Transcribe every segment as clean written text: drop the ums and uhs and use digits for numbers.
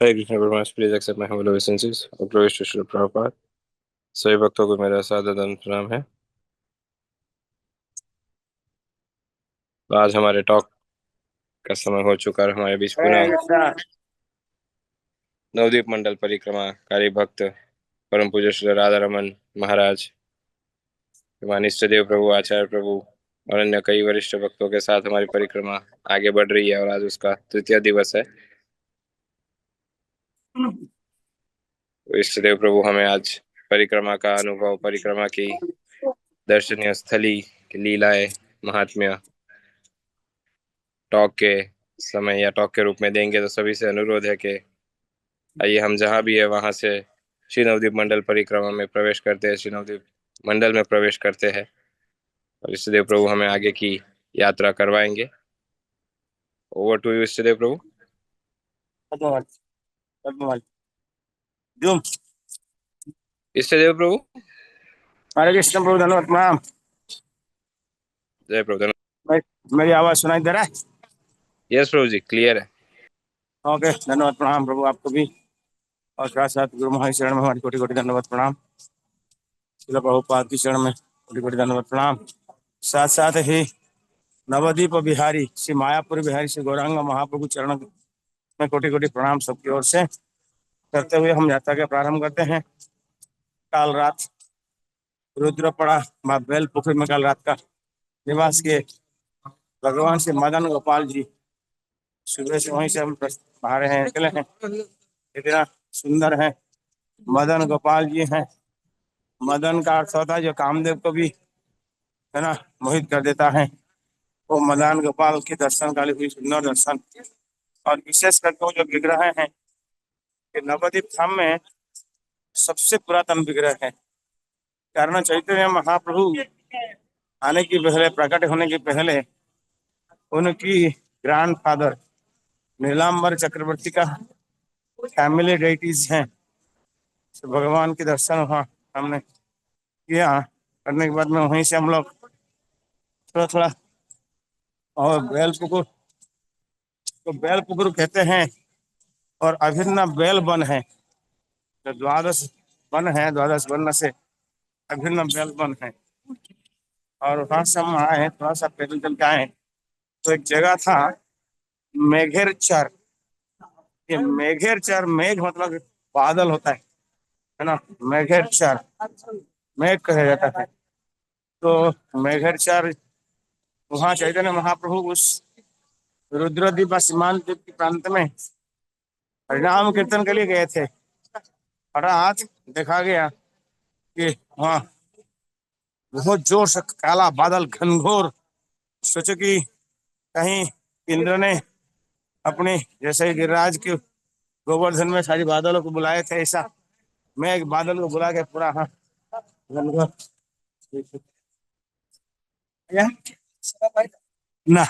हरे कृष्ण परमाश, please accept my humble obeisances और प्रवेश टू श्रील प्रभुपाद। सभी भक्तों को मेरा सादर दंड प्रणाम है। तो आज हमारे टॉक का समय हो चुका है। हमारे बीच पुनः नवदीप मंडल परिक्रमा कार्य भक्त परम पूज्य श्री राधा रमन महाराज, हमारे इष्ट देव प्रभु, आचार्य प्रभु और अन्य कई वरिष्ठ भक्तों के साथ हमारी परिक्रमा आगे बढ़ रही है और आज उसका तृतीय दिवस है। तो इष्ट देव प्रभु हमें आज परिक्रमा का अनुभव, परिक्रमा की दर्शनीय स्थली की लीलाएं, महात्म्य टॉक के समय या टॉक के रूप में देंगे। तो सभी से अनुरोध है कि आइए हम जहाँ भी है वहां से श्री नवदीप मंडल परिक्रमा में प्रवेश करते हैं, श्री नवदीप मंडल में प्रवेश करते हैं और इष्टदेव प्रभु हमें आगे की यात्रा करवाएंगे। ओवर टू यू इष्टदेव प्रभु। इष्टदेव प्रभु। हरे कृष्ण प्रभु, धन्यवाद प्रणाम। जय प्रभु। मेरी आवाज सुनाई दे रहा है? यस प्रभु जी, क्लियर है। ओके, धन्यवाद प्रणाम प्रभु, आपको भी। और साथ साथ गुरु महाराज शरण में हमारी कोटि कोटि धन्यवाद प्रणाम। श्रील प्रभुपाद की शरण में कोटि कोटि धन्यवाद प्रणाम। साथ साथ ही नवदीप बिहारी श्री मायापुर बिहारी श्री गौरांग महाप्रभु चरण में कोटि कोटि प्रणाम सबकी ओर से करते हुए हम यात्रा के प्रारंभ करते हैं। कल रात रुद्रपड़ा बेल पुखरी में कल रात का निवास किए भगवान श्री मदन गोपाल जी सुबह से वहीं से हम बाहर हैं, निकले हैं। इतना सुंदर है, मदन गोपाल जी हैं। मदन का अर्थ होता है जो कामदेव को भी, है ना, मोहित कर देता है। वो मदन गोपाल के दर्शन का लिए सुंदर दर्शन। और विशेष करके वो जो विग्रह है कि नवदीप धाम में सबसे पुरातन विग्रह है। कारण चैतन्य महाप्रभु आने की पहले, प्रकट होने के पहले उनकी ग्रैंड फादर नीलांबर चक्रवर्ती का फैमिली डेटीज हैं। तो भगवान के दर्शन वहाँ हमने किया। करने के बाद में वहीं से हम लोग थोड़ा थोड़ा और बेलपुकुर कहते हैं और अभिन्न बेल वन है। तो द्वादश वन है, द्वादश वन से अभिन्न बेल वन है। और वहां से हम आए, थोड़ा सा पैदल चल के आए तो एक जगह था मेघेरचर। ये मेघेरचर, मेघ मतलब बादल होता है ना। मेघेरचर मेघ कहा जाता है। तो मेघेरचर वहाँ चैतन्य महाप्रभु उस रुद्रदीप सीमांत द्वीप के प्रांत में हरिनाम कीर्तन के लिए गए थे। हठात देखा गया कि वहाँ बहुत जोर से काला बादल घनघोर। सोचो कि कहीं इंद्र ने अपने जैसे गिरिराज के गोवर्धन में सारी बादलों को बुलाए थे, ऐसा मैं एक बादल को बुला के पूरा, हाँ, घनघोर ना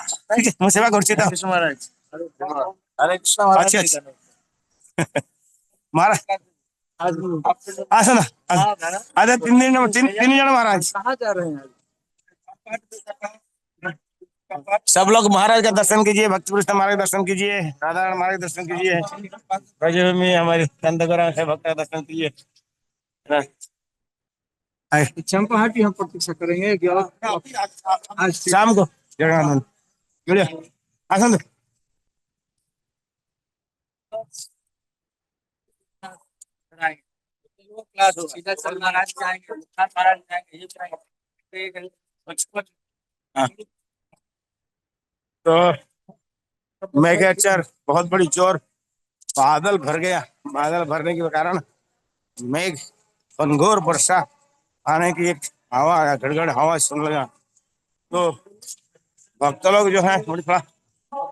मैं सेवा कर महाराज। अरे कृष्ण महाराज, अच्छा महाराज आसन अरे तीन जन महाराज कहाँ जा रहे हैं? सब लोग महाराज का दर्शन कीजिए, भक्त पुरुष महाराज का दर्शन कीजिए, राधा महाराज का दर्शन कीजिए, में हमारे कंदगरा है भक्त का दर्शन कीजिए। चंपाहाटी हम प्रतीक्षा करेंगे आज शाम को जगन्नाथ आसन। हाँ, तो मेघेरचर बहुत बड़ी जोर बादल भर गया। बादल भरने के कारण मेघ घनघोर वर्षा आने की एक हवा आया, गड़गड़ हवा सुन लगा। तो भक्त लोग जो है थोड़ा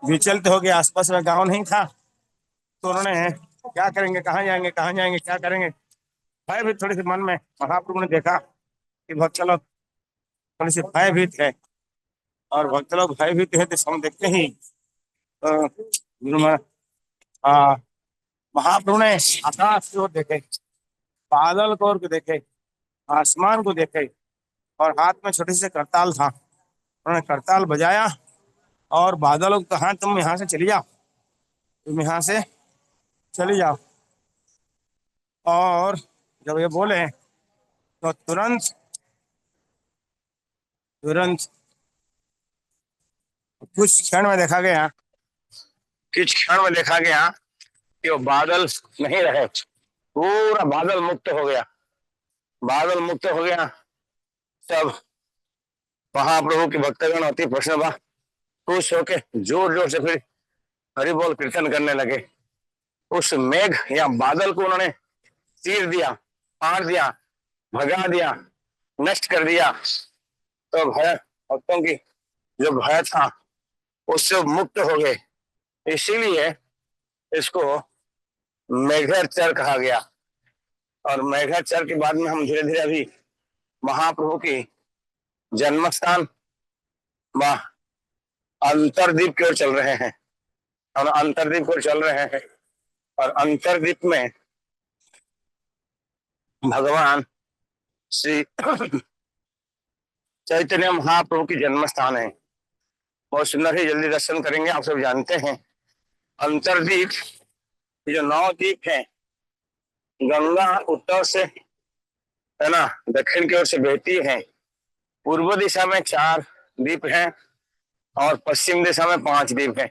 विचलित हो गए। आसपास में गांव नहीं था, तो उन्होंने क्या करेंगे, कहाँ जाएंगे, कहाँ जाएंगे, क्या करेंगे, भय भी थोड़ी सी मन में। महाप्रभु ने देखा कि भक्त लोग थोड़ी सी भयभीत है और भक्त लोग भयभीत है, तो हम देखते ही महाप्रभु ने आकाश की ओर देखे, बादल को ओर देखे, आसमान को देखे और हाथ में छोटे से करताल था। उन्होंने करताल बजाया और बादलों को कहा तुम यहाँ से चली जाओ, तुम यहाँ से चली जाओ। और जब ये बोले तो तुरंत तुरंत कुछ क्षण में देखा गया, कुछ क्षण में देखा गया कि वो बादल नहीं रहे, पूरा बादल मुक्त हो गया। बादल मुक्त हो गया, सब महाप्रभु की भक्तगण अति प्रसन्न खुश होके जोर जोर से फिर हरि बोल कीर्तन करने लगे। उस मेघ या बादल को उन्होंने चीर दिया, फाड़ दिया, भगा दिया, नष्ट कर दिया। तो भय, भक्तों की जो भय था उससे मुक्त हो गए। इसीलिए इसको मेघाचर कहा गया। और मेघाचर के बाद में हम धीरे धीरे अभी महाप्रभु की जन्म स्थान व अंतरद्वीप की ओर चल रहे हैं। हम अंतरद्वीप की ओर चल रहे हैं और अंतरद्वीप में भगवान श्री चैतन्य महाप्रभु की जन्म स्थान है। बहुत सुंदर ही, जल्दी दर्शन करेंगे। आप सब जानते हैं अंतरद्वीप, जो 9 द्वीप है, गंगा उत्तर से है ना दक्षिण की ओर से बहती है। पूर्व दिशा में 4 द्वीप हैं और पश्चिम दिशा में 5 द्वीप है।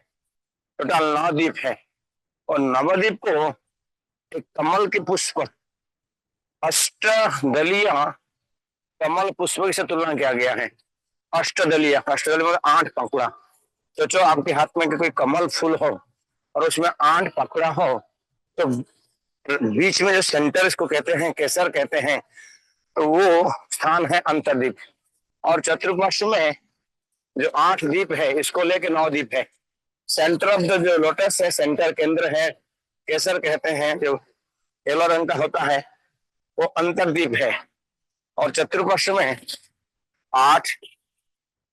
टोटल 9 द्वीप है। और नवद्वीप को एक कमल के पुष्प, अष्टदलीय कमल पुष्प से तुलना किया गया है। अष्टदलीय, अष्टदलीय मतलब 8 पंखुड़ा। सोचो आपके हाथ में कोई कमल फूल हो और उसमें 8 पंखुड़ा हो, तो बीच में जो सेंटर, इसको कहते हैं केसर कहते हैं, तो वो स्थान है अंतरद्वीप। और चतुर्पार्श्व में जो 8 द्वीप है, इसको लेके 9 द्वीप है। सेंटर ऑफ द जो लोटस है, सेंटर केंद्र है, केसर कहते हैं, जो येलो रंग का होता है, वो अंतरद्वीप है। और चतुर्पार्श्व में 8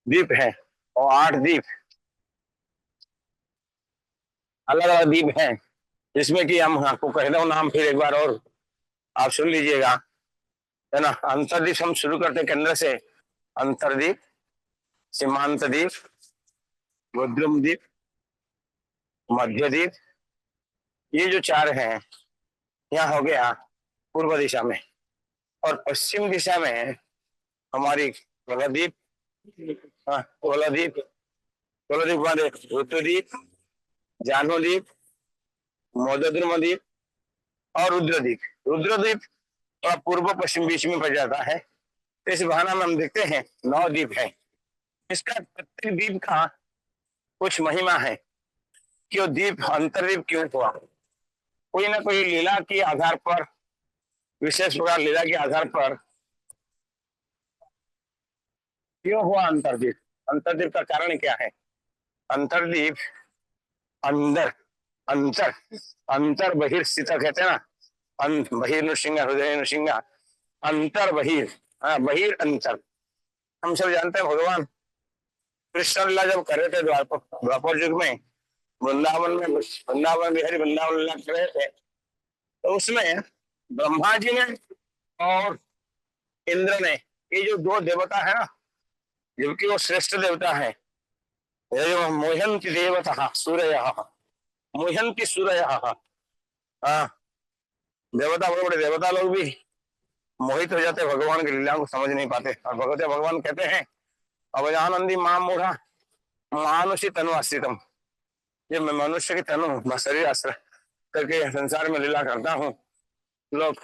द्वीप है और 8 द्वीप अलग अलग द्वीप हैं, जिसमें कि हम आपको कह दो नाम फिर एक बार और आप सुन लीजिएगा, है ना। अंतरद्वीप हम शुरू करते केंद्र से। अंतरद्वीप, सीमांत द्वीप, मध्यम द्वीप, मध्य द्वीप, ये जो 4 हैं, यहाँ हो गया पूर्व दिशा में। और पश्चिम दिशा में हमारी कोलाद्वीप, हाँ कोलाद्वीप, कोलाद्वीप बाद ऋतुद्वीप, जाह्नवीद्वीप, मोदद्रुमद्वीप और रुद्रद्वीप। रुद्रद्वीप और पूर्व पश्चिम बीच में पड़ जाता है। तो इस बहाना में हम देखते हैं 9 द्वीप है। इसका प्रत्येक द्वीप का कुछ महिमा है कि वो द्वीप अंतरद्वीप क्यों हुआ। कोई ना कोई लीला के आधार पर, विशेष प्रकार लीला के आधार पर क्यों हुआ अंतरद्वीप। अंतरद्वीप का कारण क्या है। अंतरद्वीप अंदर, अंतर, अंतर बहिर स्थित कहते हैं ना, बहिर नृसिंह, हृदय नृसिंह, अंतर बहिर, हाँ बहिर अंतर। हम सब जानते हैं भगवान कृष्ण लीला जब कर रहे थे द्वापर युग में, वृंदावन में, वृंदावन बिहारी वृंदावन लीला कर रहे थे, तो उसमें ब्रह्मा जी ने और इंद्र ने, ये जो 2 देवता है ना, जबकि वो श्रेष्ठ देवता है, मोहंती देवता सूर्य, मोहंती सूर्य, हाँ देवता, बड़े बड़े देवता लोग भी मोहित हो जाते, भगवान की लीला को समझ नहीं पाते। और भगवान कहते हैं अवजानंदी मां मूढ़ा मानुषी तनु आश्रितम, ये मैं मनुष्य की तनु शरीर आश्रय करके संसार में लीला करता हूँ, लोग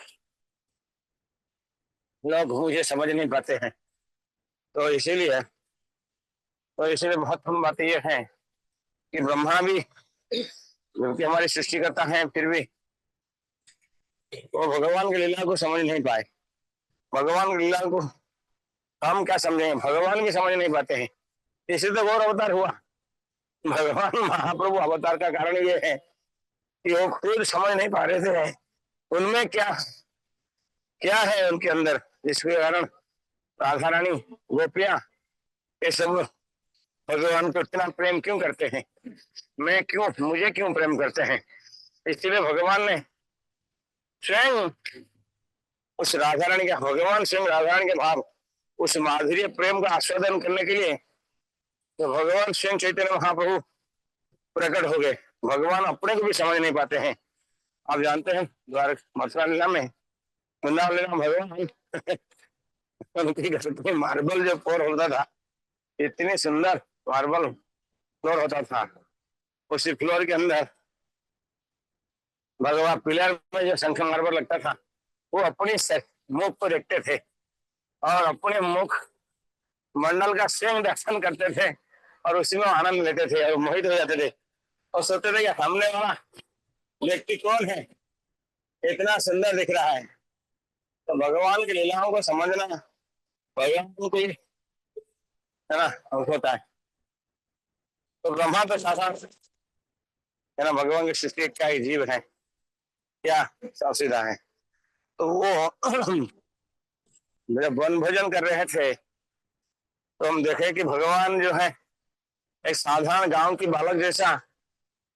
मुझे समझ नहीं पाते हैं। तो इसीलिए महत्वपूर्ण बात यह है कि ब्रह्मा भी, जबकि हमारी सृष्टि करता है, फिर भी वो भगवान की लीला को समझ नहीं पाए। भगवान की लीला को हम क्या समझेंगे, भगवान भी समझ नहीं पाते हैं। इसी तो गौर अवतार हुआ। भगवान महाप्रभु अवतार का कारण ये है कि वो खुद समझ नहीं पा रहे थे उनमें क्या क्या है उनके अंदर, जिसके कारण राधा रानी, गोपियां, ये सब भगवान को इतना प्रेम क्यों करते हैं, मुझे क्यों प्रेम करते हैं। इसलिए भगवान ने स्वयं उस राधा रानी का, भगवान स्वयं राधा रानी के भाव, उस माधुर्य प्रेम का आस्वादन करने के लिए तो भगवान स्वयं चैतन्य महाप्रभु प्रकट हो गए। भगवान अपने को भी समझ नहीं पाते हैं आप जानते हैं द्वारका मथुरा लीला में वृंदावन लीला में भगवान उनके घर पे मार्बल जो फ्लोर होता था, इतनी सुंदर मार्बल फ्लोर होता था, उसी फ्लोर के अंदर भगवान पिलर में जो शंख मार्बल लगता था, वो अपनी मुख को देखते थे और अपने मुख मंडल का स्वयं दर्शन करते थे और उसी में आनंद लेते थे और मोहित हो जाते थे और सोचते थे कि सामने वाला व्यक्ति कौन है, इतना सुंदर दिख रहा है। तो भगवान की लीलाओं को समझना भगवान को है ना होता है। तो ब्रह्मा तो साधारण है ना, भगवान की सृष्टि का ही जीव है, क्या साफ सीधा है। तो वो जब वन भोजन कर रहे थे तो हम देखे कि भगवान जो है एक साधारण गांव की बालक जैसा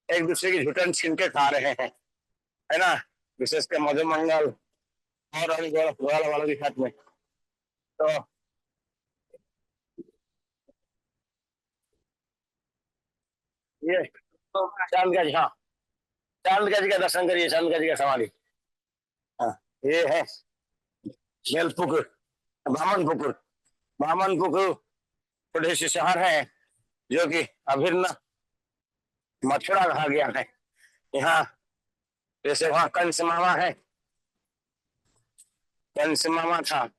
एक दूसरे की झुटन छीन के खा रहे हैं, है ना, विशेषकर मधुमंगल और गोवाला वालों के साथ में। तो ये चांद का जी, हाँ, चांद का जी का दर्शन करिए, चांद का जी का समाधि। हाँ, ये है बेलपुकुर, बामनपुकुर। बामनपुकुर प्रदेश शहर है जो कि अभिन्न मथुरा कहा गया है। यहाँ जैसे वहाँ कंस मामा है, कंस मामा था,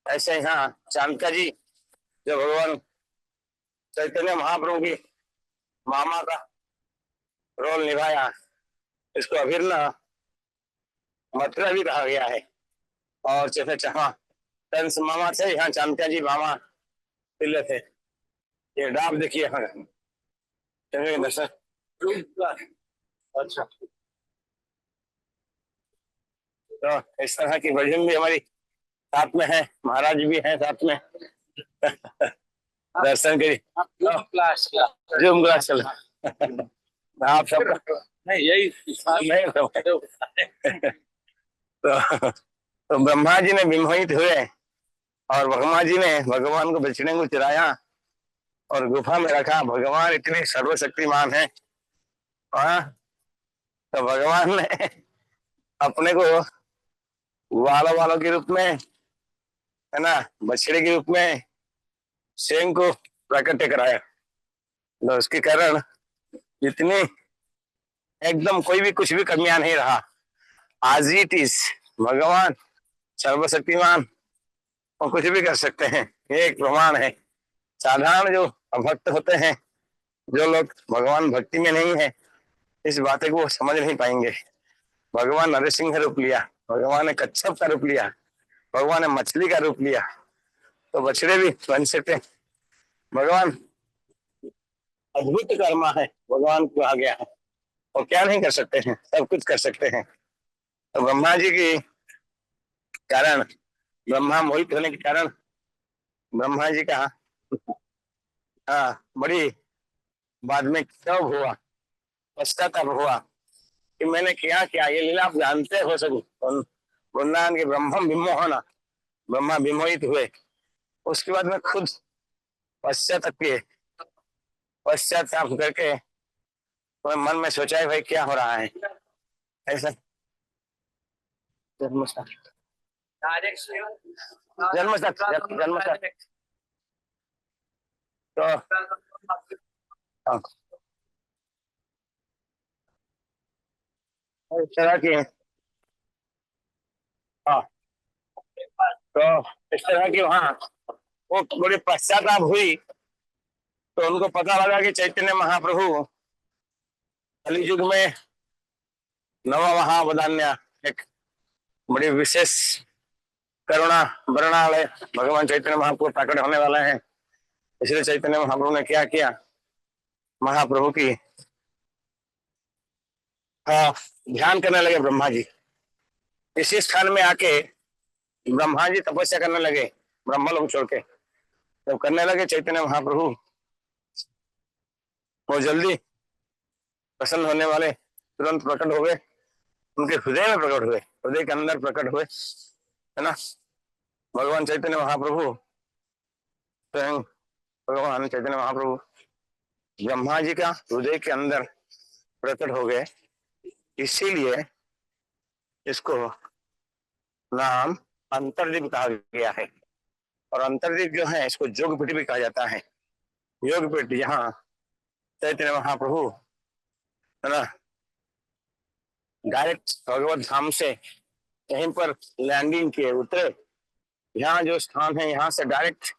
ऐसे यहाँ चांद का जी जो भगवान चैतन्य महाप्रभु की मामा का रोल निभाया, इसको अभिन्न मथुरा भी कहा गया है। और जैसे जहाँ कंस मामा थे, यहाँ चांद जी मामा पिल्ले थे। ये डाब देखिए, हाँ दर्शन। अच्छा, तो इस तरह की भजन भी हमारी साथ में है, महाराज भी हैं साथ में। दर्शन करिए, जूम क्लास चल आप सब नहीं, यही नहीं तो ब्रह्मा जी ने विमोहित हुए और ब्रह्मा जी ने भगवान को बछड़े को चुराया और गुफा में रखा। भगवान इतने सर्वशक्तिमान है, हाँ, तो भगवान ने अपने को वालों के रूप में, है ना, बछड़े के रूप में स्वयं को प्रकट कराया। तो उसके कारण इतनी एकदम कोई भी कुछ भी कमियां नहीं रहा। आज इट इज भगवान सर्वशक्तिमान और कुछ भी कर सकते हैं, ये एक प्रमाण है। साधारण जो अभक्त होते हैं, जो लोग भगवान भक्ति में नहीं है, इस बात को वो समझ नहीं पाएंगे। भगवान नरसिंह रूप लिया, भगवान ने कच्छप का रूप लिया, भगवान ने मछली का रूप लिया, तो बछड़े भी बन सकते। भगवान अद्भुत कर्मा है, भगवान को आ गया है और क्या नहीं कर सकते हैं, सब कुछ कर सकते हैं। तो ब्रह्मा जी के कारण, ब्रह्मा मोहित होने के कारण ब्रह्मा जी का, हाँ, बड़ी बाद में क्यों हुआ, पश्चाताप हुआ कि मैंने क्या किया। ये लीला आप जानते हो सब, वृंदावन के ब्रह्म विमोहन, ब्रह्मा विमोहित हुए। उसके बाद में खुद पश्चाताप किए, पश्चाताप करके मन में सोचा है भाई क्या हो रहा है ऐसा। जन्मस्थान, जन्मस्थान, जन्मस्थान। तो हाँ, इस तरह की, हाँ, तो इस तरह की वहाँ वो बड़ी पश्चाताप हुई। तो उनको पता लगा कि चैतन्य महाप्रभु कलयुग में नवा महावदान्य एक बड़ी विशेष करुणा वर्णालय भगवान चैतन्य महाप्रभु प्रकट होने वाले हैं। इसलिए चैतन्य महाप्रभु ने क्या किया, महाप्रभु की, हाँ, ध्यान करने लगे ब्रह्मा जी। इसी स्थान में आके ब्रह्मा जी तपस्या करने लगे, ब्रह्म लोग छोड़ के जब करने लगे, चैतन्य महाप्रभु वो जल्दी प्रसन्न होने वाले तुरंत प्रकट हो गए, उनके हृदय में प्रकट हुए, हृदय के अंदर प्रकट हुए, है ना। भगवान चैतन्य महाप्रभु, स्वयं भगवान चैतन्य महाप्रभु ब्रह्मा जी का हृदय के अंदर प्रकट हो गए। इसीलिए इसको नाम अंतर्दीप कहा गया है। और अंतर्दीप जो है इसको जोगपीठ भी कहा जाता है। योगपीठ यहाँ चैतन्य महाप्रभु है ना डायरेक्ट भगवत धाम से यहीं पर लैंडिंग किए उतरे। यहाँ जो स्थान है यहाँ से डायरेक्ट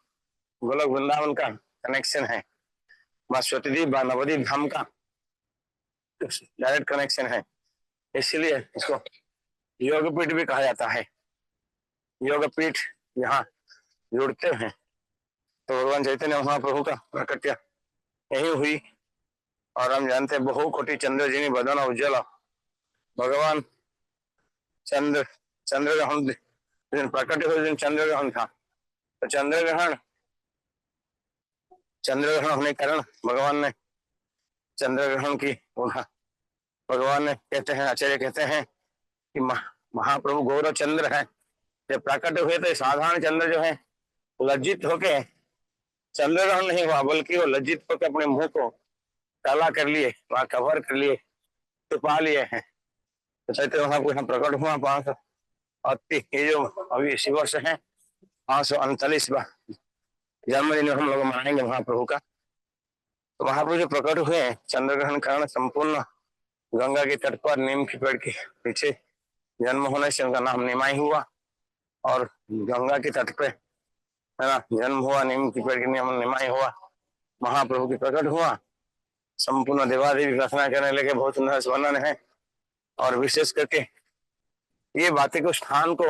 गोलक वृंदावन का कनेक्शन है। सरस्वती द्वीप नवद्वीप धाम का डायरेक्ट कनेक्शन है, इसलिए इसको योगपीठ भी कहा जाता है। योगपीठ यहाँ जुड़ते हैं तो भगवान चैतन्य महाप्रभु का प्रकट्य यही हुई। और हम जानते हैं बहु कोटि चंद्र जिनी बदन उज्ज्वल, भगवान चंद्र चंद्रग्रहण दिन प्रकट हुए दिन चंद्रग्रहण था। तो चंद्रग्रहण होने के कारण भगवान ने चंद्रग्रहण की भगवान ने कहते हैं, आचार्य कहते हैं कि महाप्रभु गौरव चंद्र है। जब प्रकट हुए तो साधारण चंद्र जो है लज्जित होके चंद्रग्रहण नहीं हुआ, बल्कि वो लज्जित होकर अपने मुंह को काला कर लिए, वहां कवर कर लिए, छुपा लिए हैं। तो चैतन्य महाप्रभु प्रकट हुआ 580 ये जो अभी इसी वर्ष है 539 जन्मदिन हम लोग मनाएंगे महाप्रभु का। तो महाप्रभु जो प्रकट हुए चंद्रग्रहण कारण संपूर्ण गंगा के तट पर नीम के पेड़ के पीछे जन्म होने से उनका नाम निमाई हुआ। और गंगा के तट पे है ना जन्म हुआ, नीम के पेड़ के नाम निमाई हुआ, महाप्रभु की प्रकट हुआ। संपूर्ण देवादेवी प्रार्थना करने लगे, बहुत सुंदर वर्णन है। और विशेष करके ये बातें को स्थान को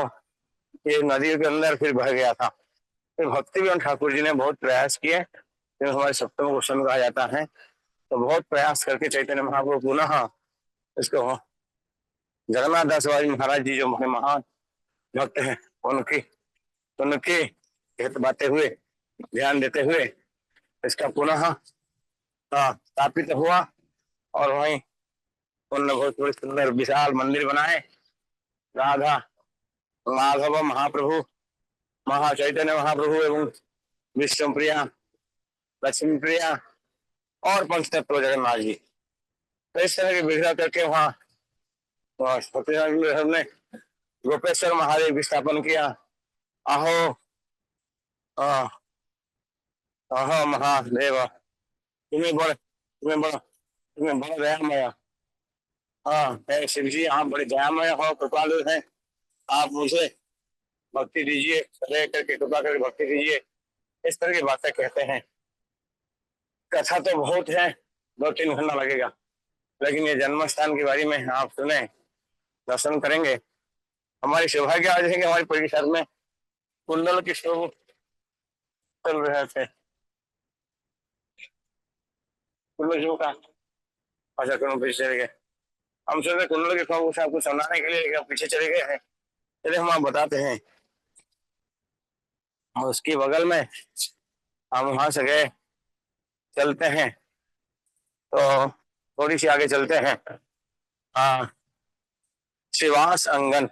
ये नदियों के अंदर फिर बह गया था। फिर भक्ति विनोद ठाकुर जी ने बहुत प्रयास किए, जो हमारे सप्तम क्वेश्चन कहा जाता है। तो बहुत प्रयास करके चैतन्य महाप्रभु पुनः इसको जगन्नाथ दास बाबा महाराज जी जो महान भक्त हैं उनके हित बातें हुए ध्यान देते हुए इसका पुनः स्थापित हुआ। और वहीं उन्होंने बहुत बड़ी सुंदर विशाल मंदिर बनाए। राधा माधव महाप्रभु महाचैतन्य महाप्रभु एवं विष्णु प्रिया लक्ष्मी प्रिया और पंचतत्व जगन्नाथ जी, तो इस तरह की विधा करके वहाँ हमने गोपेश्वर महादेव की स्थापन किया। अहो अहो महादेव तुम्हें बड़ा दयामय। हाँ शिव जी आप बड़े दयामय हो, कृपालु हैं, आप मुझे भक्ति दीजिए, सदैव करके कृपा करके भक्ति दीजिए। इस तरह की बातें कहते हैं। कथा तो बहुत है, 2-3 घंटा लगेगा, लेकिन ये जन्म स्थान के बारे में आप सुने दर्शन करेंगे, हमारी सौभाग्य आ जाएंगे। हमारी परिसर में कुंडल की शो चल रहे थे, कुंडल शो का अच्छा क्यों पीछे चले गए। हम सोचे कुंडल के शो से आपको सुनाने के लिए पीछे चले गए हैं। चलिए हम आप बताते हैं। और उसके बगल में हम वहां से गए, चलते हैं तो थोड़ी सी आगे चलते हैं। शिवास अंगन,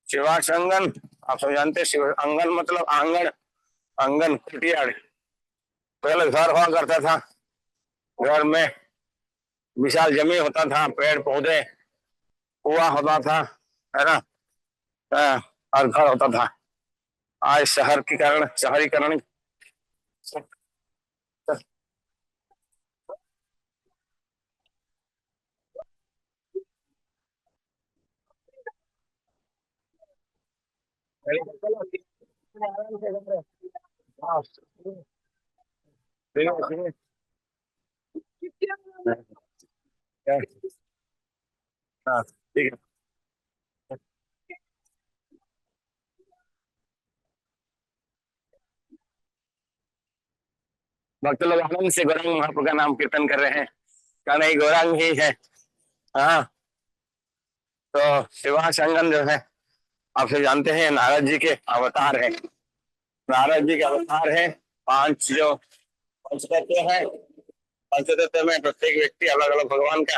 शिवास अंगन आप सब जानते हैं। अंगन मतलब आंगन, अंगन कुटियाड़। पहले घर हुआ करता था, घर में विशाल जमीन होता था, पेड़ पौधे कुआ होता था, है ना, और घर होता था। आज शहर के कारण शहरीकरण हाँ ठीक है। भक्त लोग आनंद से गौरांग महाप्रभु का नाम कीर्तन कर रहे हैं, क्या नहीं गौरांग ही है। हाँ तो शिवास अंगन जो है आप सब जानते हैं नारद जी के अवतार है। नारद जी के अवतार है। 5 जो पंचतत्व है, पंचतत्व में प्रत्येक व्यक्ति अलग अलग भगवान का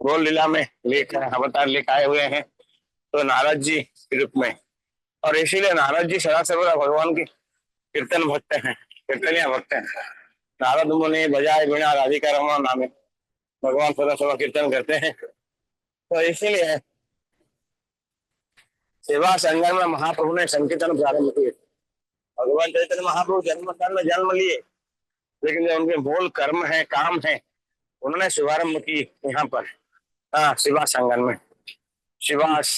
गोल लीला में लेकर अवतार लेकर आए हुए हैं, तो नारद जी के रूप में। और इसीलिए नारद जी सदा सर्वदा भगवान की कीर्तन भक्त हैं, कीर्तनिया भक्त हैं। नारद मुनि बजाय बिना राधिका रमण नामे भगवान सदा सर्वदा कीर्तन करते हैं। तो इसीलिए सेवा संगम में महाप्रभु ने संकीर्तन प्रारंभ किए। भगवान चैतन्य महाप्रभु जन्म स्थान में जन्म लिए, लेकिन जो उनके मूल कर्म है, काम है, उन्होंने शुभारंभ की यहाँ पर, हाँ, शिवा संगम में। शिवास,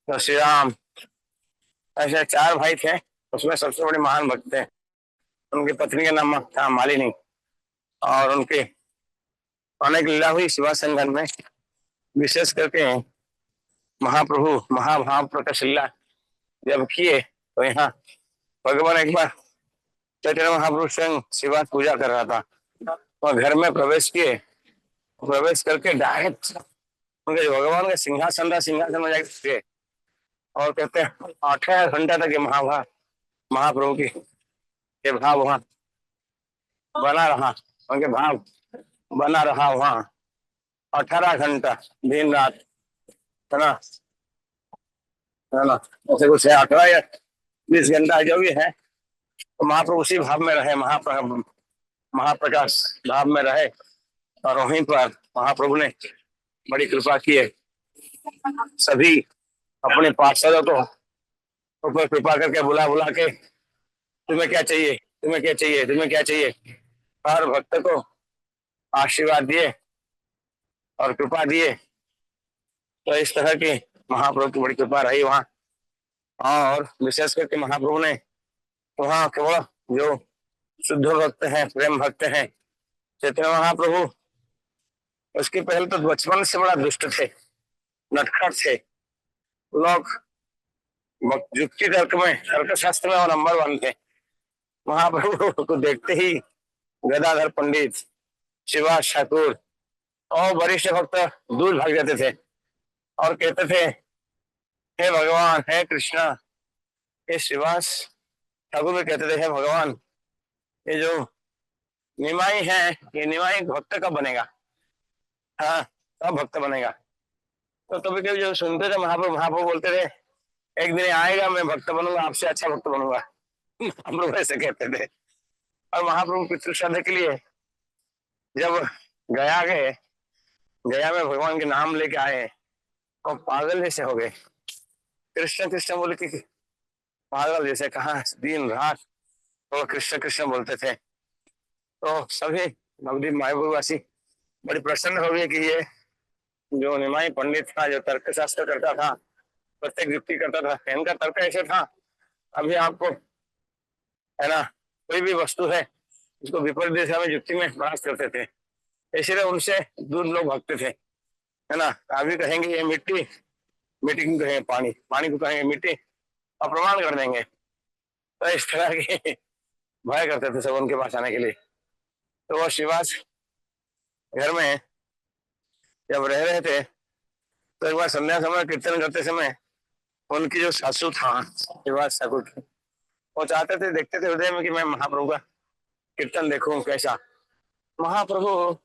तो श्री राम, ऐसे 4 भाई थे। उसमें सबसे बड़े महान भक्त थे। उनकी पत्नी का नाम था मालिनी, और उनके अनेक लीला हुई शिवा संगम में। विशेष करके महाप्रभु महाभाव प्रकाश लीला जब किए, तो यहाँ भगवान एक बार चैतन्य महाप्रभु स्वयं शिवा पूजा कर रहा था, वह घर में प्रवेश किए। प्रवेश करके डायरेक्ट उनके भगवान के सिंहासन में जाके और कहते हैं 8 घंटा तक ये महाप्रभु की ये भाव वहां बना रहा, उनके भाव बना रहा वहां 18 घंटा, दिन रात, है ना, है ना, ऐसे कुछ है, 18 या 20 घंटा जो भी है, तो महाप्रभु उसी भाव में रहे, महाप्रकाश भाव में रहे। और वहीं पर महाप्रभु ने बड़ी कृपा की है। सभी अपने पार्षदों को ऊपर कृपा करके बुला बुला के, तुम्हें क्या चाहिए, तुम्हें क्या चाहिए, तुम्हें क्या चाहिए, हर भक्त को आशीर्वाद दिए और कृपा दिए। तो इस तरह की महाप्रभु की बड़ी कृपा रही वहां। और विशेष करके महाप्रभु ने वहां केवल जो शुद्ध भक्त हैं, प्रेम भक्त हैं, चैतन्य महाप्रभु उसके पहले तो बचपन से बड़ा दुष्ट थे, नटखट थे लोग। युक्ति तर्क में, तर्कशास्त्र में वो नंबर 1 थे। महाप्रभु को देखते ही गदाधर पंडित, शिवास ठाकुर और वरिष्ठ भक्त दूर भाग जाते थे और कहते थे, हे भगवान, हे कृष्णा। ये शिवास ठाकुर भी कहते थे, हे भगवान, ये जो निमाई है, ये निमाई भक्त कब बनेगा, हाँ, कब भक्त बनेगा। तो कभी कभी जो सुनते थे महाप्रभु बोलते थे, एक दिन आएगा मैं भक्त बनूंगा, आपसे अच्छा भक्त बनूंगा। महाप्रभु ऐसे कहते थे। और महाप्रभु पितृ श्राद्ध के लिए जब गया गए, गया में भगवान के नाम लेके आए और पागल जैसे हो गए। कृष्ण कृष्ण बोले कि पागल जैसे, कहा दिन रात तो कृष्ण कृष्ण बोलते थे। तो सभी नवदीप मायापुरवासी बड़ी प्रसन्न हो गए कि ये जो निमाई पंडित था, जो तर्कशास्त्र करता था, प्रत्येक युक्ति करता था, इनका तर्क ऐसे था, अभी आपको, है ना, कोई भी वस्तु है इसको विपरीत दिशा में युक्ति में प्रयास करते थे, इसलिए उनसे दूर लोग भागते थे, है ना। अभी कहेंगे ये मिट्टी, मिट्टी को कहेंगे पानी, पानी को कहेंगे मिट्टी, अप्रमाण कर देंगे। तो इस तरह के भय करते थे सब उनके पास आने के लिए। तो वो शिवास घर में जब रह रहे थे, तो एक बार संध्या समय कीर्तन करते समय उनकी जो सासू था शिवास ठाकुर की, वो चाहते थे, देखते थे हृदय में कि मैं महाप्रभु का कीर्तन देखूं कैसा। महाप्रभु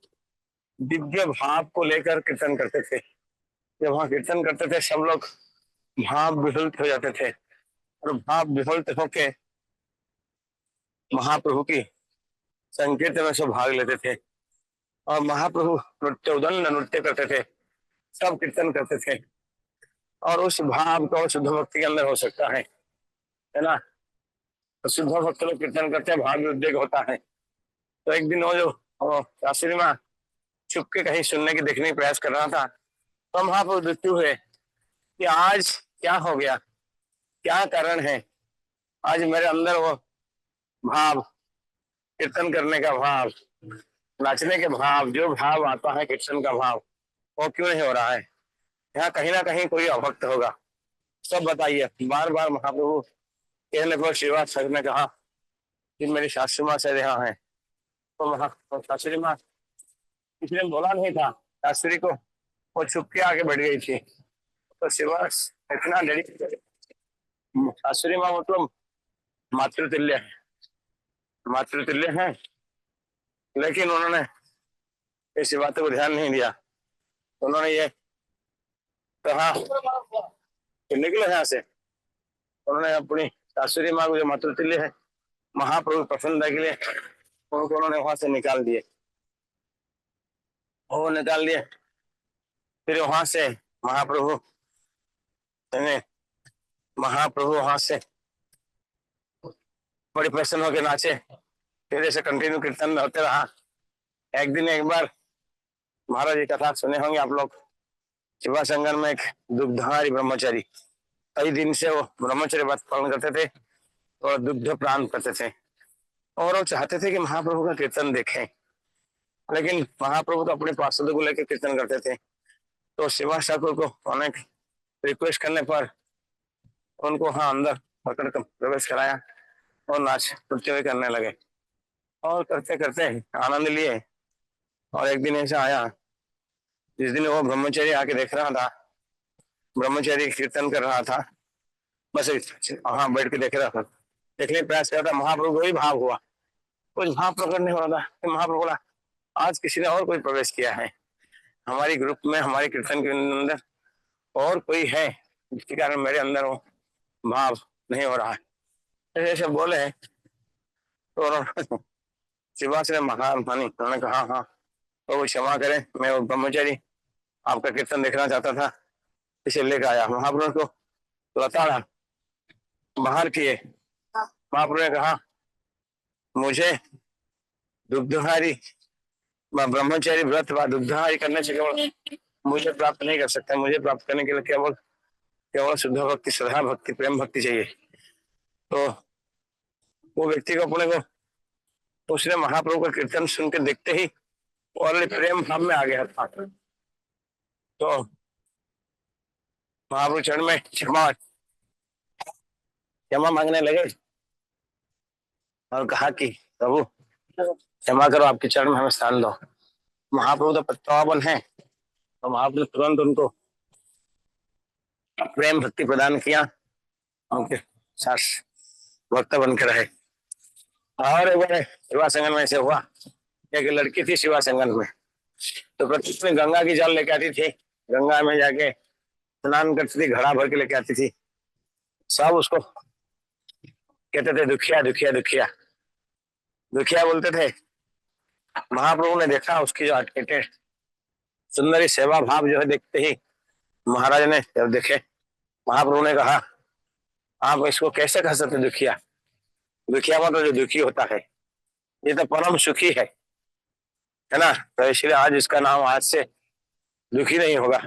दिव्य भाव को लेकर कीर्तन करते थे। जब वहां कीर्तन करते थे सब लोग भाव विहुलित हो जाते थे, और भाव विहुलित होके महाप्रभु की संकीर्तन में सब भाग लेते थे। और महाप्रभु नृत्य उदंड नृत्य करते थे, सब कीर्तन करते थे। और उस भाव को शुद्ध भक्ति के अंदर हो सकता है ना। तो शुद्ध भक्त लोग कीर्तन करते हैं, भाव उद्वेग होता है। तो एक दिन वो जो शास्त्री माँ छुप के कहीं सुनने की, देखने का प्रयास कर रहा था, तो महाप्रभु दुखी हुए कि आज क्या हो गया, क्या कारण है, आज मेरे अंदर वो भाव, कीर्तन करने का भाव, नाचने के भाव, जो भाव आता है कीर्तन का भाव, वो क्यों नहीं हो रहा है। यहाँ कहीं ना कहीं कोई अभक्त होगा, सब बताइए। बार बार महाप्रभु कहने पर श्रीवास सर ने कहा कि मेरी सासू माँ से यहाँ है। तो शास्त्री माँ इसलिए बोला नहीं था, शास्त्री को वो छुप के आके बैठ गई थी। तो श्रीवास इतना डरी, शास्त्री माँ मतलब मातृतुल्य है, मातृतुल्य है, लेकिन उन्होंने इस बातों को ध्यान नहीं दिया। उन्होंने ये कहा कि निकले यहाँ से। उन्होंने अपनी शास्त्री माँ को, जो मातृतुल्य है, महाप्रभु प्रसन्नता के लिए उनको उन्होंने वहां से निकाल दिए, वो निकाल दिए। फिर वहां से महाप्रभु ने महाप्रभु वहां से बड़ी प्रसन्न होकर नाचे। फिर ऐसे कंटिन्यू कीर्तन होते रहा। एक दिन एक बार महाराज जी कथा सुने होंगे आप लोग, शिवा संगम में एक दुग्धारी ब्रह्मचारी कई दिन से वो ब्रह्मचर्य व्रत पालन करते थे और दुग्ध प्राण करते थे, और वो चाहते थे कि महाप्रभु का कीर्तन देखें, लेकिन महाप्रभु तो अपने पार्षदों को लेकर कीर्तन करते थे। तो शिवा ठाकुर को अनेक रिक्वेस्ट करने पर उनको हाँ अंदर पकड़ कर प्रवेश कराया और नाच नृत्य करने लगे और करते करते आनंद लिए। और एक दिन ऐसा आया जिस दिन वो ब्रह्मचर्य आके देख रहा था, ब्रह्मचर्य कीर्तन कर रहा था, बस वहां बैठ के देख रहा था, देखने का प्रयास कर रहा था। महाप्रभु को भी भाव हुआ, कुछ भाव प्रकट नहीं हो रहा था। महाप्रभु बोला आज किसी ने और कोई प्रवेश किया है हमारी ग्रुप में, हमारे कीर्तन के अंदर और कोई है जिसके कारण मेरे अंदर वो भाव नहीं हो रहा है। ऐसे बोले तो शिवास ने महान मानी, उन्होंने कहा हाँ तो वो क्षमा करें, मैं वो ब्रह्मचारी आपका कीर्तन देखना चाहता था इसे लेकर आया। महाप्रभु को लताड़ा बाहर किए। महाप्रभु ने कहा मुझे दुग्धहारी ब्रह्मचारी व्रत व दुग्धहारी करने से केवल मुझे प्राप्त नहीं कर सकता, मुझे प्राप्त करने के लिए केवल केवल शुद्ध भक्ति, श्रद्धा भक्ति, प्रेम भक्ति चाहिए। तो वो व्यक्ति को अपने को उसने महाप्रभु का कीर्तन सुन के देखते ही और प्रेम भाव में आ गया था। तो महाप्रभु चरण में क्षमा क्षमा मांगने लगे और कहा कि प्रभु क्षमा करो, आपके चरण में हमें स्थान दो। महाप्रभु तो पतितावन है, तो महाप्रभु तुरंत उनको प्रेम भक्ति प्रदान किया, उनके साथ भक्त बनकर रहे। और एक बार शिवा संगम में ऐसे हुआ, एक लड़की थी शिवा संगम में, तो प्रतिदिन गंगा की जल लेके आती थी, गंगा में जाके स्नान करती थी, घड़ा भर के लेके आती थी। सब उसको कहते थे दुखिया दुखिया दुखिया दुखिया बोलते थे। महाप्रभु ने देखा उसकी जो अटकेटे सुंदरी सेवा भाव जो है, देखते ही महाराज ने जब देखे, महाप्रभु ने कहा आप इसको कैसे कह सकते दुखिया, दुखिया मतलब जो दुखी होता है, ये तो परम सुखी है ना। तो इसलिए आज इसका नाम आज से दुखी नहीं होगा,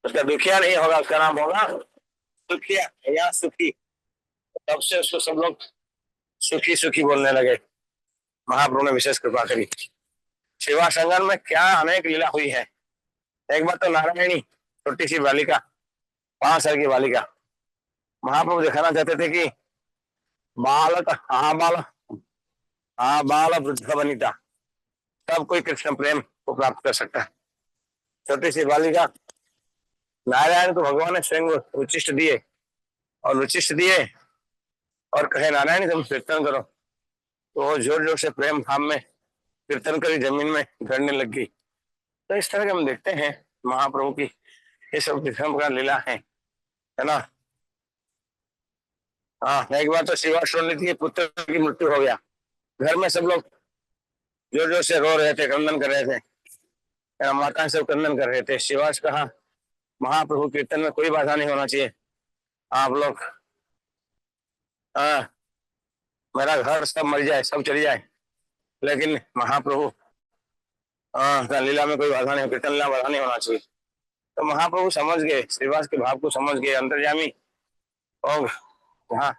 उसका दुखिया नहीं होगा, उसका नाम होगा दुखिया या सुखी। तब से उसको सब लोग सुखी सुखी बोलने लगे। महाप्रभु ने विशेष कृपा करी। शिवा संगम में क्या अनेक लीला हुई है। एक बार तो नारायणी छोटी सी बालिका, 5 साल की बालिका, महाप्रभु दिखाना चाहते थे कि बालक बाल वृद्ध वनिता तब कोई कृष्ण प्रेम को प्राप्त कर सकता है। छोटी सी बालिका, नारायण को भगवान ने स्वयं उच्चिष्ट दिए और उच्चिष्ट दिए और कहे नारायण तुम कीर्तन करो, तो वो जोर जोर से प्रेम भाव में कीर्तन करी, जमीन में गड़ने लग गई। तो इस तरह के हम देखते हैं महाप्रभु की ये सब विभिन्न प्रकार लीला है ना। हाँ, एक बार तो शिवा श्रोणित के पुत्र की मृत्यु हो गया, घर में सब लोग जोर जोर से रो रहे थे, क्रंदन कर रहे थे, माता सब क्रंदन कर रहे थे। शिवास कहा महाप्रभु कीर्तन में कोई बाधा नहीं होना चाहिए, आप लोग मेरा घर सब मर जाए, सब चली जाए, लेकिन महाप्रभु लीला में कोई बाधा नहीं, कीर्तन लीला बाधा नहीं होना चाहिए। तो महाप्रभु समझ गए, श्रीवास के भाव को समझ गए, अंतर्यामी, और जहाँ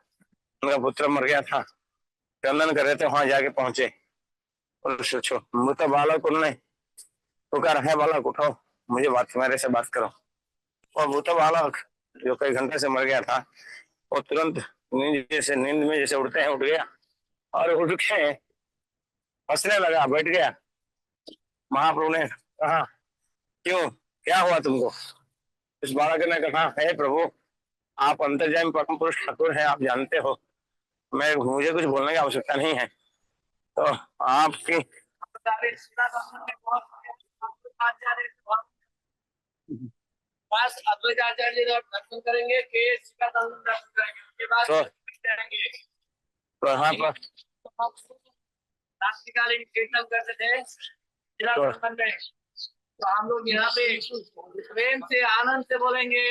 उनका पुत्र मर गया था, क्रंदन कर रहे थे, वहां जाके पहुंचे और सोचो मृत बालक उन्होंने पुकारा है, बालक उठो, मुझे मेरे से बात करो। और मृत बालक जो कई घंटे से मर गया था, वो तुरंत नींद में जैसे उठते हैं उठ गया और उठ के हंसने लगा, बैठ गया। महाप्रभु ने कहा क्यों, क्या हुआ तुमको। इस बालक ने कहा हे प्रभु, आप अंतर्यामी परम पुरुष ठाकुर हैं, आप जानते हो मुझे कुछ बोलने की आवश्यकता नहीं है, तो आपकी बस अद्वैताचार्य दर्शन करेंगे, दर्शन करेंगे, उसके बाद तो यहाँ पर रात्रिकालीन कीर्तन करते थे तो हम लोग यहाँ पे प्रेम से आनंद से बोलेंगे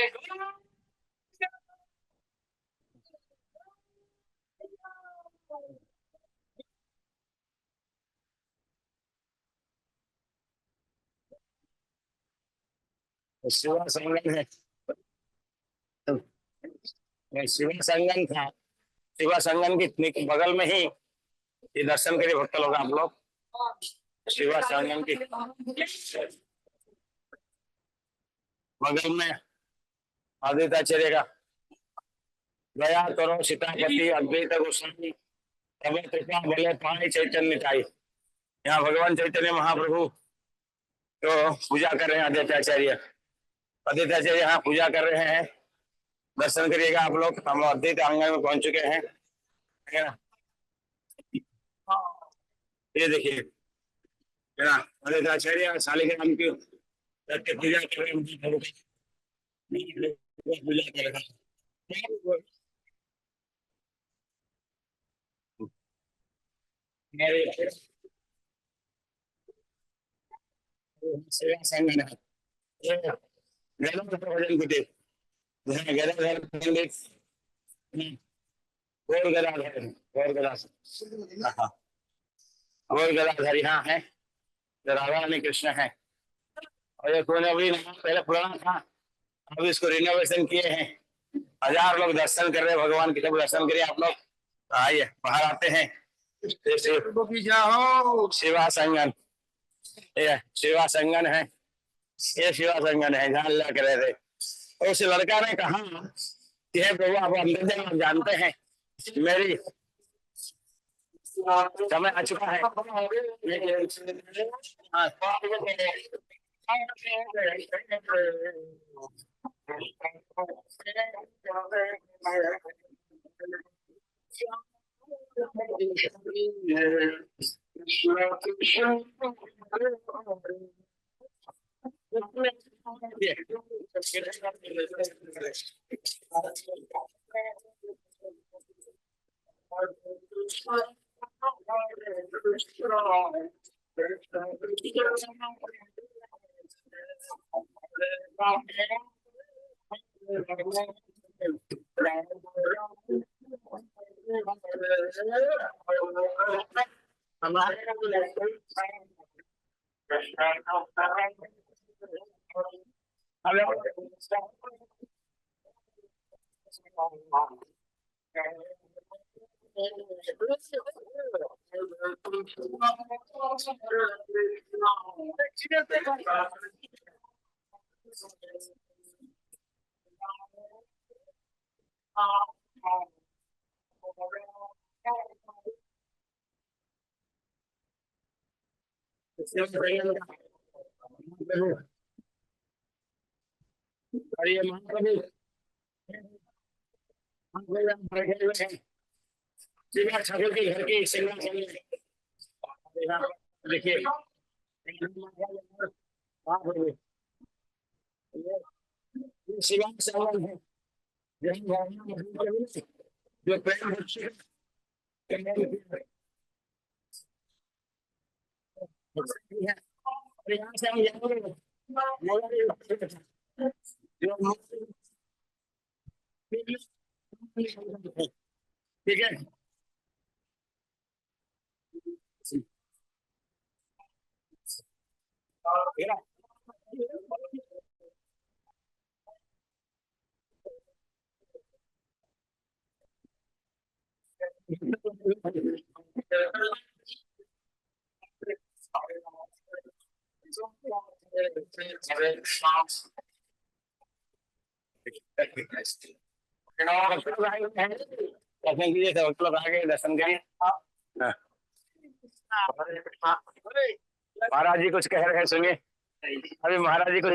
शिवा संगम है, शिवा संगम था। शिवा संगम के बगल में ही ये दर्शन करिए भक्त लोग आप लोग। शिवा संगम की बगल में आदित्याचार्य का गया करो सीतापति अद्वैत गोस्वामी तब कृपा बोले पानी चैतन्य निताई। यहाँ भगवान चैतन्य महाप्रभु तो पूजा कर रहे हैं आदित्याचार्य। आदित्याचार्य यहाँ पूजा कर रहे हैं, दर्शन करिएगा आप लोग। हम अद्वैत आंगन में पहुंच चुके हैं, है ना। ये देखिए, है ना, आदित्याचार्य शालिग्राम की रख के पूजा कर रहे हैं, पूजा कर रहे हैं। सेवा संगम है, भजन कुटीर, गदाधर पंडित गौर गदाधर, गौर गदाधर, हाँ, गौर गदाधर यहाँ है, राधा रानी कृष्ण है। और ये कोने अभी पहले पुराना था, अब इसको रिनोवेशन किए हैं। 1000 लोग दर्शन कर रहे हैं भगवान के। सब दर्शन करिए आप लोग, आइए बाहर आते हैं। शिवा संगम, ये शिवा संगम है, ये शिवा संगम है जहाँ अल्लाह के रहे थे। और उस लड़का ने कहा कि हे प्रभु आप अंदर आप जानते हैं मेरी समय आ चुका है। हाँ। और ये महाप्रभु बैठे हुए हैं शिवा ठाकुर के घर के सेवा कर रहे हैं। देखिए शिवा संगम है, जो प्रेम भक्ति है, और यहाँ से हम जाएंगे जो ठीक है। दर्शन कीजिए, सब लोग आगे दर्शन करिए। हाँ। महाराज जी कुछ कह रहे हैं, सुनिए। अभी महाराज जी कुछ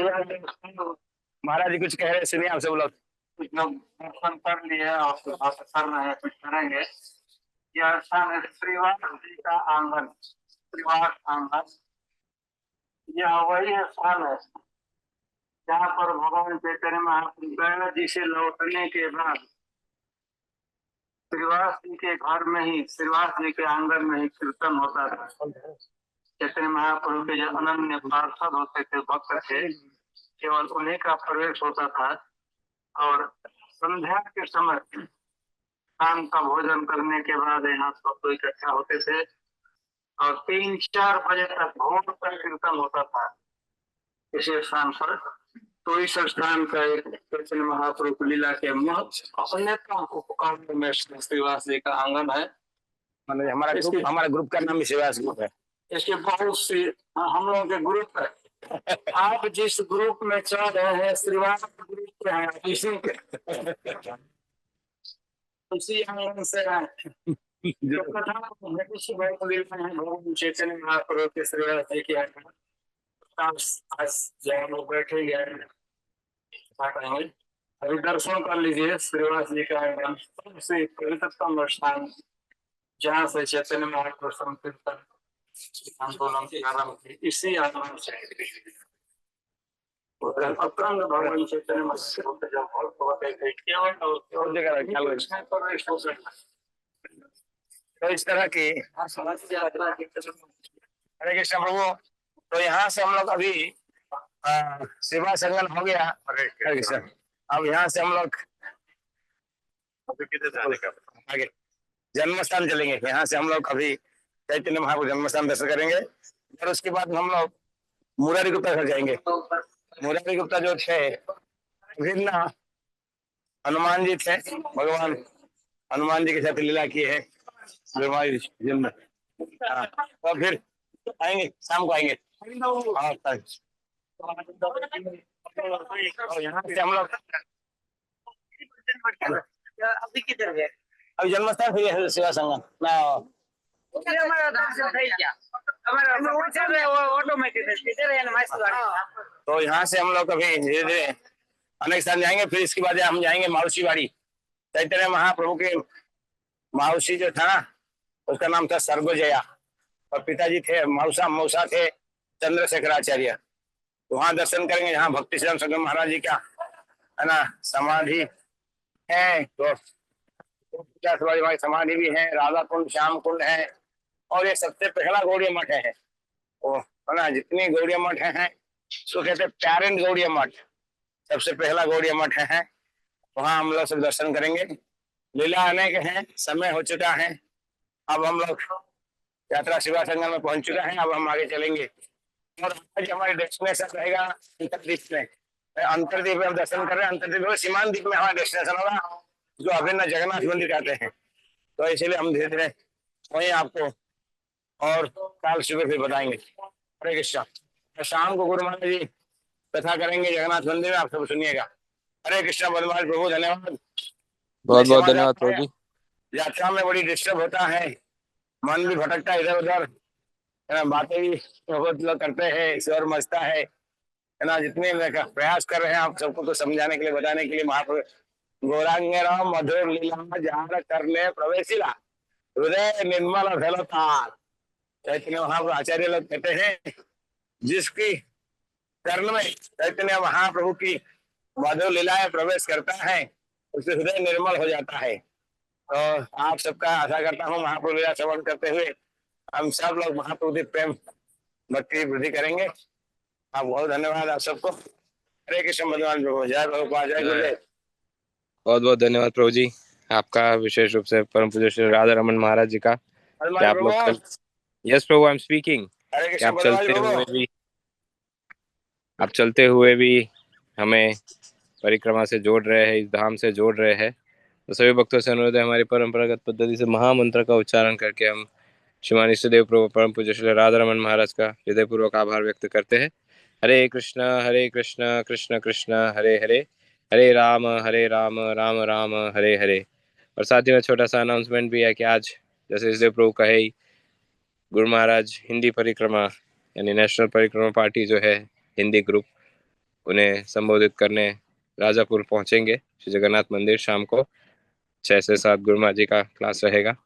कह रहे हैं, सुनिए आप सब लोग। दर्शन कर लिए और कर रहे हैं, कुछ करेंगे। यह स्थान है श्रीवास जी का आंगन, श्रीवास आंगन। यह वही स्थान है जहाँ पर भगवान चैतन्य महाप्रभु गया जी से लौटने के बाद श्रीवास जी के घर में ही, श्रीवास जी के आंगन में ही कीर्तन होता था। चैतन्य महाप्रभु के जो अनन्य पार्षद होते थे, भक्त थे, केवल उन्हीं का प्रवेश होता था। और संध्या के समय शाम का भोजन करने के बाद यहाँ सब लोग इकट्ठा होते थे और 3-4 बजे तक भोर तक कीर्तन होता था इसी स्थान पर। तो इस स्थान का एक चैतन्य महाप्रभु की लीला के अन्यतम उपकरण में श्रीवास जी का आंगन है। मतलब हमारा ग्रुप का नाम भी श्रीवास ग्रुप है। इसके बहुत सी हम लोगों के ग्रुप है। आप जिस ग्रुप में चल रहे हैं श्रीवास ग्रुप के हैं, इसी के उसी आंगन से हैं। जो कथा भगवान चैतन्य महाप्रभु के श्रीवास जी की है। जहाँ लोग बैठेंगे अभी दर्शन कर लीजिए श्रीवास जी का आंगन सबसे पवित्रतम स्थान, जहाँ से चैतन्य महाप्रभु संकीर्तन आंदोलन की आरंभ की, इसी आंदोलन से अतरंग भगवान चैतन्य महाप्रभु के जब भक्त होते थे केवल और जगह प्रवेश हो सकता। तो इस तरह की समस्या हरे कृष्ण प्रभु। तो यहाँ से हम लोग अभी सेवा संगम हो गया। हरे कृष्ण। अब यहाँ से हम लोग आगे जन्म स्थान चलेंगे। यहाँ से हम लोग अभी चैतन्य महाप्रभु जन्म स्थान दर्शन करेंगे और उसके बाद हम लोग मुरारी गुप्ता घर जाएंगे। मुरारी गुप्ता जो थे विभिन्न हनुमान जी थे, भगवान हनुमान जी के साथ लीला की है। तो फिर आएंगे, शाम को आएंगे। यहाँ से हम लोग अभी किधर गए? अभी जन्मस्थान फिर सेवा संगम ना तो यहाँ से हम लोग अभी धीरे धीरे अनेक स्थान जाएंगे। फिर इसके बाद हम जाएंगे माउसी बाड़ी। चैतन्य महाप्रभु के माउसी जो था उसका नाम था सर्गोजया और पिताजी थे मौसा थे चंद्रशेखराचार्य। तो वहां दर्शन करेंगे। यहाँ भक्ति श्री राम महाराज जी का है ना समाधि है। तो समाधि भी है, राधा कुंड, श्याम कुंड है और ये सबसे पहला गौड़ीय मठ है। वो है ना जितनी गौड़ीय मठ हैं उसको कहते हैं पेरेंट गौड़ीय मठ। सबसे पहला गौड़ीय मठ है। वहाँ हम लोग सब दर्शन करेंगे। लीला अनेक है, समय हो चुका है। अब हम लोग यात्रा सेवा संगम में पहुंच चुका है। अब हम आगे चलेंगे और आज हमारे डेस्टिनेशन रहेगा अंतरद्वीप में। अंतरद्वीप में हम दर्शन कर रहे हैं। अंतरद्वीप में सीमांत द्वीप में हमारा डेस्टिनेशन होगा जो अभिन्न जगन्नाथ मंदिर कहते हैं। तो इसीलिए हम धीरे धीरे वहीं आपको और काल सुबह फिर बताएंगे। हरे कृष्ण। शाम को गुरु महाराज जी कथा करेंगे जगन्नाथ मंदिर में, आप सब सुनिएगा। हरे कृष्ण। बलवान प्रभु धन्यवाद। बहुत बहुत धन्यवाद प्रभु जी। यात्रा में बड़ी डिस्टर्ब होता है, मन भी भटकता है इधर उधर, है ना, बातें भी बहुत लोग करते हैं, शोर मचता है ना। जितने प्रयास कर रहे हैं आप सबको तो समझाने के लिए, बताने के लिए। महाप्रभु गौरांग राम मधुर लीला जार करने प्रवेशिला हृदय निर्मल फैलता। चैतन्य महाप्रभु आचार्य लोग कहते हैं जिसकी कर्ण में चैतन्य महाप्रभु की मधुर लीलाएं प्रवेश करता है उससे हृदय निर्मल हो जाता है। तो आप सबका आशा करता हूँ महाप्रभु लीला श्रवण करते हुए हम सब लोग महाप्रभु की प्रेम भक्ति की वृद्धि करेंगे। आप बहुत धन्यवाद आप सबको। हरे कृष्ण। भगवान प्रभु जय प्रभुपाद जय गुरुदेव। बहुत बहुत धन्यवाद प्रभु जी आपका, विशेष रूप से परम पूज्य श्री राधा रमन महाराज जी का। क्या आप लोग कल yes Prabhu I am speaking. आप चलते हुए भी हमें परिक्रमा से जोड़ रहे हैं, इस धाम से जोड़ रहे हैं। तो सभी भक्तों से अनुरोध है हमारी परंपरागत पद्धति से महामंत्र का उच्चारण करके हम श्रीमान इष्टदेव प्रभु परम पूज्य श्री राधा रमन महाराज का हृदयपूर्वक आभार व्यक्त करते हैं। हरे कृष्ण कृष्ण कृष्ण हरे हरे, हरे राम राम राम हरे हरे। और साथ ही में छोटा सा अनाउंसमेंट भी है कि आज जैसे इष्टदेव प्रभु कहे गुरु महाराज हिंदी परिक्रमा यानी नेशनल परिक्रमा पार्टी जो है हिंदी ग्रुप, उन्हें संबोधित करने राजापुर पहुंचेंगे श्री जगन्नाथ मंदिर। शाम को 6 से 7 गुरु महाराज जी का क्लास रहेगा।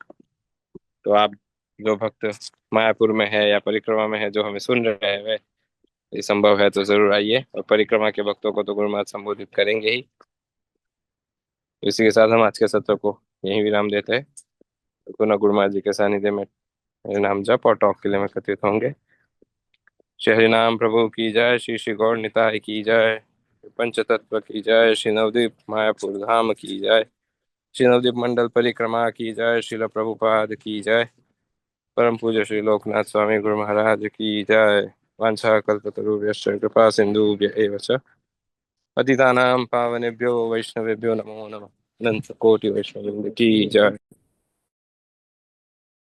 तो आप जो भक्त मायापुर में है या परिक्रमा में है जो हमें सुन रहे हैं, वे ये संभव है तो जरूर आइए। और परिक्रमा के भक्तों को तो गुरु महाराज संबोधित करेंगे ही। इसी के साथ हम आज के सत्र को यही विराम देते हैं। तो पुनः गुरु महाराज जी के सानिध्य में नाम जप और टॉक के लिए एकत्रित होंगे। श्री हरिनाम प्रभु की जय, श्री श्री गौर निताय की जय, पंच तत्व की जय, श्री नवदीप मायापुर धाम की जय, श्री नवदीप मंडल परिक्रमा की जय, श्रील प्रभुपाद की जय, परम पूज्य श्री लोकनाथ स्वामी गुरु महाराज की जय। वांछा कल्पतरुभ्यश्च कृपा सिंधुभ्य एव च पतितानां पावनेभ्यो वैष्णवेभ्यो नमो नमः। अनंत कोटि वैष्णव की जय।